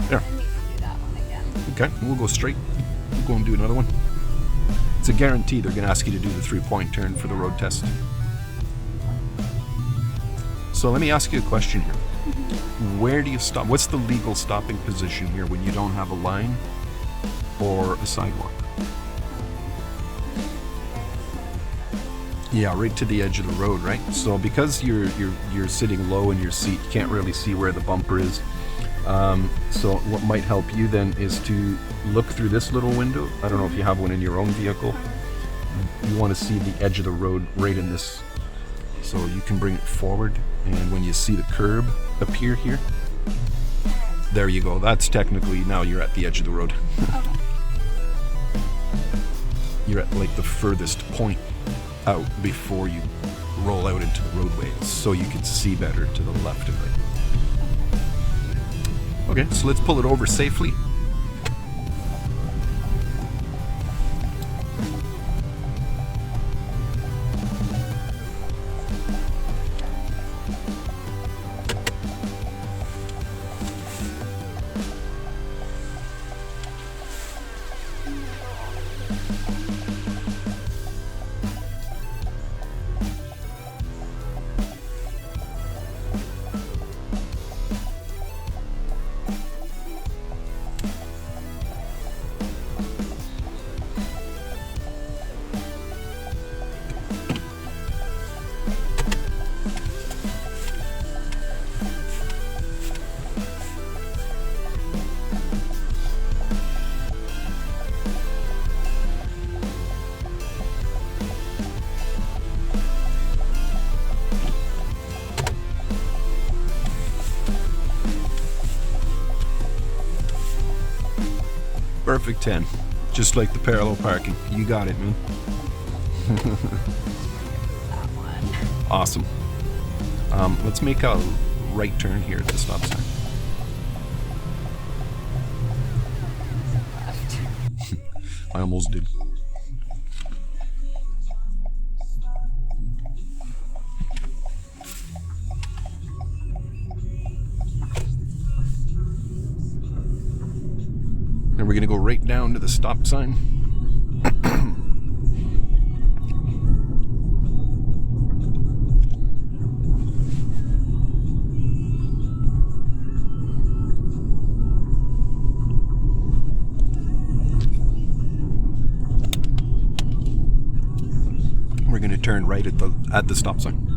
There. I need to do that one again. Okay, we'll go straight. We'll go and do another one. It's a guarantee they're going to ask you to do the 3-point turn for the road test. So let me ask you a question here. Where do you stop? What's the legal stopping position here when you don't have a line or a sidewalk? Yeah, right to the edge of the road, right? So because you're sitting low in your seat, you can't really see where the bumper is. So what might help you then is to look through this little window. I don't know if you have one in your own vehicle. You want to see the edge of the road right in this. So you can bring it forward, and when you see the curb appear here, there you go. That's technically, now you're at the edge of the road. You're at like the furthest point out before you roll out into the roadway, so you can see better to the left and right. Okay, so let's pull it over safely. Perfect 10. Just like the parallel parking. You got it, man. That one. Awesome. Let's make a right turn here at the stop sign. Left. I almost did. And we're going to go right down to the stop sign. We're going to turn right at the stop sign.